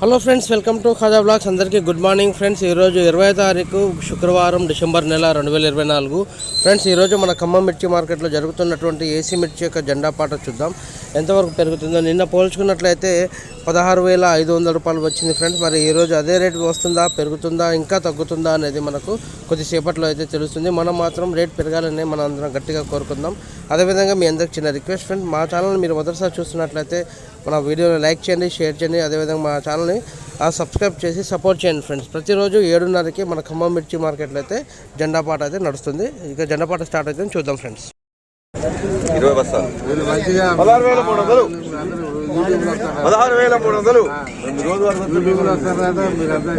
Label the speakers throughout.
Speaker 1: Hello friends, welcome to Khaja blogs. అందరికీ good morning friends. ఈరోజు 20వ తారీఖు శుక్రవారం డిసెంబర్ నెల 2024 ఫ్రెండ్స్. ఈరోజు మన ఖమ్మం మిర్చి మార్కెట్లో జరుగుతున్నటువంటి ఏసీ మిర్చి యొక్క జెండా పాట చూద్దాం ఎంతవరకు పెరుగుతుందో. నిన్న పోల్చుకున్నట్లయితే 16,500 రూపాయలు వచ్చింది ఫ్రెండ్స్. మరి ఈరోజు అదే రేటు వస్తుందా, పెరుగుతుందా, ఇంకా తగ్గుతుందా అనేది మనకు కొద్దిసేపట్లో అయితే తెలుస్తుంది. మనం మాత్రం రేట్ పెరగాలని మనం అందరం గట్టిగా కోరుకుందాం. అదేవిధంగా మీ అందరికి చిన్న రిక్వెస్ట్ ఫ్రెండ్స్, మా ఛానల్ మీరు మొదటిసారి చూస్తున్నట్లయితే మన వీడియోని లైక్ చేయండి, షేర్ చేయండి. అదేవిధంగా మా ఛానల్ని సబ్స్క్రైబ్ చేసి సపోర్ట్ చేయండి ఫ్రెండ్స్. ప్రతిరోజు 7:30కి మన ఖమ్మం మిర్చి మార్కెట్లో అయితే జెండా పాట అయితే నడుస్తుంది. ఇక జెండా పాట స్టార్ట్ అయితే చూద్దాం ఫ్రెండ్స్.
Speaker 2: 20 బస్తాలు 16,300 16,300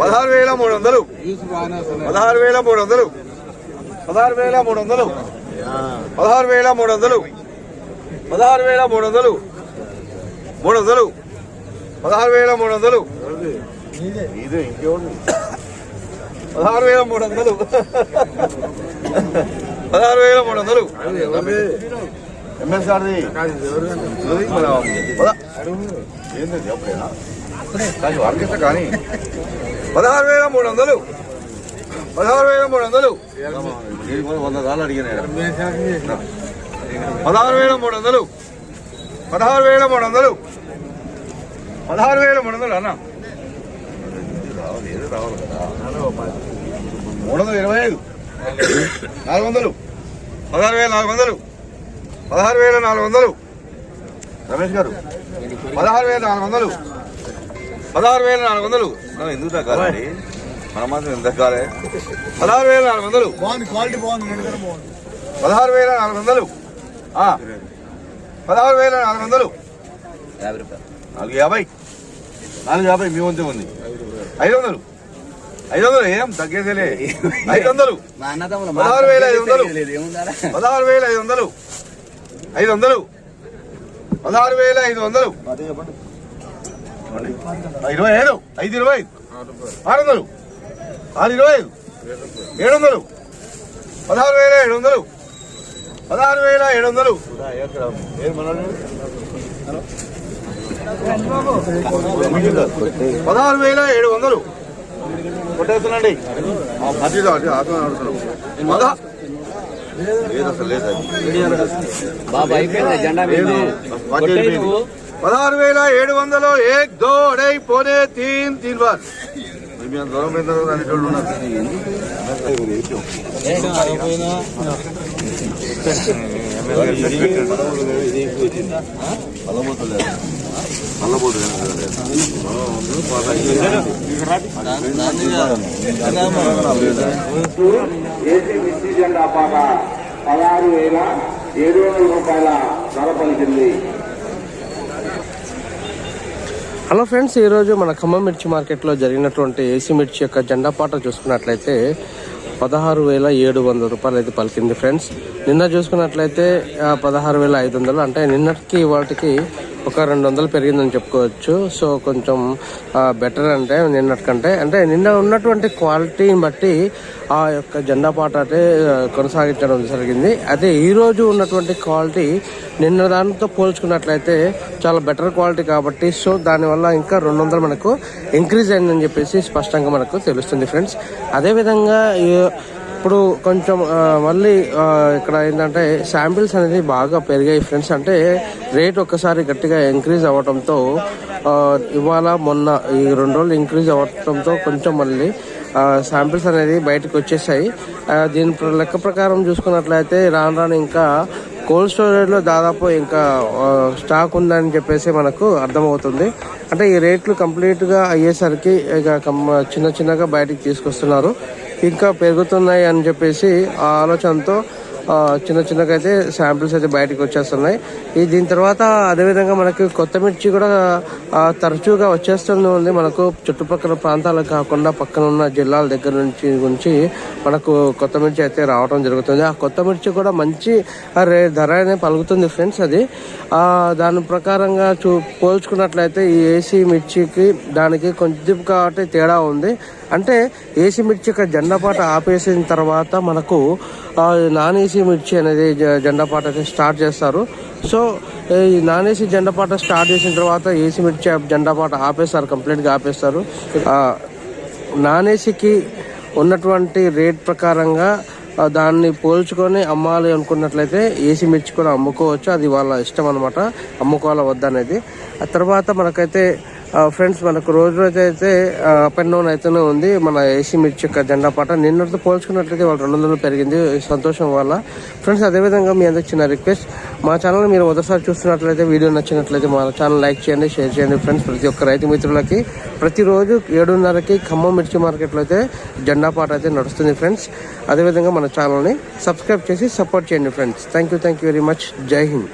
Speaker 2: 16,300 16,300 16,300 16,300 16,300 16,300 300 16,300 ఇది ఇంకేముంది 16,300 16,300 ఎంఎస్ఆర్ది ఏంటండి అప్పుడేనా కానీ వర్కిస్తా కానీ 16,300 16,300 100 సార్లు అడిగినా 16,300 16,300 16,300 అన్న ఏదో రావాలి కదా 325 400 16,400 16,400 రమేష్ గారు 16,400 16,400 ఎందుకు తగ్గాలండి? మన మాత్రం ఎంత తగ్గాలి? 16,400 16,400 16,400 450 450 మీ వంతే ఉంది. 500 500 ఏం తగ్గేసేలే 500 16,500 16,500 500 16,500 27 520 600 625 700 16,700 16,700 16,700 కొట్టేస్తున్నాండి. మధ్యలో అటు ఆటో నడుస్తున్నాం. లేదు అసలు లేదు 16,700 एक दो अढ़ाई पौने तीन 3 बार దూరం పోయిన తర్వాత అనేటోళ్ళు ఉన్నారు.
Speaker 3: ఏసీ మిర్చి జెండా పాట 16,700 రూపాయల ధర పలికింది.
Speaker 1: హలో ఫ్రెండ్స్, ఈరోజు మన ఖమ్మం మిర్చి మార్కెట్లో జరిగినటువంటి ఏసీ మిర్చి యొక్క జెండా పాట చూసుకున్నట్లయితే 16,700 రూపాయలు అయితే పలికింది ఫ్రెండ్స్. నిన్న చూసుకున్నట్లయితే 16,500, అంటే నిన్నటికి వాటికి ఒక 200 పెరిగిందని చెప్పుకోవచ్చు. సో కొంచెం బెటర్ అంటే నిన్నటికంటే, అంటే నిన్న ఉన్నటువంటి క్వాలిటీని బట్టి ఆ యొక్క జెండా పాట అయితే కొనసాగించడం జరిగింది. అదే ఈరోజు ఉన్నటువంటి క్వాలిటీ నిన్న దానితో పోల్చుకున్నట్లయితే చాలా బెటర్ క్వాలిటీ కాబట్టి, సో దానివల్ల ఇంకా 200 మనకు ఇంక్రీజ్ అయిందని చెప్పేసి స్పష్టంగా మనకు తెలుస్తుంది ఫ్రెండ్స్. అదేవిధంగా ఇప్పుడు కొంచెం మళ్ళీ ఇక్కడ ఏంటంటే శాంపిల్స్ అనేది బాగా పెరిగాయి ఫ్రెండ్స్. అంటే రేట్ ఒక్కసారి గట్టిగా ఇంక్రీజ్ అవ్వడంతో ఇవాళ మొన్న ఈ 2 రోజులు ఇంక్రీజ్ అవ్వడంతో కొంచెం మళ్ళీ శాంపిల్స్ అనేది బయటకు వచ్చేసాయి. దీని లెక్క ప్రకారం చూసుకున్నట్లయితే రాను ఇంకా కోల్డ్ స్టోరేజ్లో దాదాపు ఇంకా స్టాక్ ఉందని చెప్పేసి మనకు అర్థమవుతుంది. అంటే ఈ రేట్లు కంప్లీట్గా అయ్యేసరికి ఇక చిన్నగా బయటికి తీసుకొస్తున్నారు. ఇంకా పెరుగుతున్నాయి అని చెప్పేసి ఆ ఆలోచనతో చిన్నగా అయితే శాంపిల్స్ అయితే బయటకు వచ్చేస్తున్నాయి. దీని తర్వాత అదేవిధంగా మనకి కొత్త మిర్చి కూడా తరచుగా వచ్చేస్తుంది. మనకు చుట్టుపక్కల ప్రాంతాలకు కాకుండా పక్కన ఉన్న జిల్లాల దగ్గర నుంచి మనకు కొత్త మిర్చి అయితే రావడం జరుగుతుంది. ఆ కొత్త మిర్చి కూడా మంచి ధర అనేది పలుకుతుంది ఫ్రెండ్స్. అది దాని ప్రకారంగా పోల్చుకున్నట్లయితే ఈ ఏసీ మిర్చికి దానికి కొంచెం కాబట్టి తేడా ఉంది. అంటే ఏసీ మిర్చి యొక్క జెండాపాట ఆపేసిన తర్వాత మనకు నాన్ ఏసీ మిర్చి అనేది జెండాపాట స్టార్ట్ చేస్తారు. సో ఈ నాన్ ఏసీ జెండా పాట స్టార్ట్ చేసిన తర్వాత ఏసీ మిర్చి జెండా పాట ఆపేస్తారు, కంప్లీట్గా ఆపేస్తారు. నాన్ ఏసీకి ఉన్నటువంటి రేట్ ప్రకారంగా దాన్ని పోల్చుకొని అమ్మాలి అనుకున్నట్లయితే ఏసీ మిర్చి కూడా అమ్ముకోవచ్చు. అది వాళ్ళ ఇష్టం అనమాట, అమ్ముకోవాలా వద్దనేది. ఆ తర్వాత మనకైతే ఫ్రెండ్స్ మనకు రోజు అయితే అప్ అండ్ డౌన్ అయితేనే ఉంది మన ఏసీ మిర్చి యొక్క జెండా పాట. నిన్నటితో పోల్చుకున్నట్లయితే వాళ్ళు 200 పెరిగింది సంతోషం వల్ల. ఫ్రెండ్స్ అదేవిధంగా మీ అందరికి చిన్న రిక్వెస్ట్, మా ఛానల్ మీరు మొదటిసారి చూస్తున్నట్లయితే వీడియో నచ్చినట్లయితే మా ఛానల్ లైక్ చేయండి, షేర్ చేయండి. ఫ్రెండ్స్ ప్రతి ఒక్క రైతు మిత్రులకి ప్రతిరోజు 7:30కి ఖమ్మం మిర్చి మార్కెట్లో అయితే జెండా పాట అయితే నడుస్తుంది ఫ్రెండ్స్. అదేవిధంగా మన ఛానల్ని సబ్స్క్రైబ్ చేసి సపోర్ట్ చేయండి friends. Thank you very much. జై హింద్.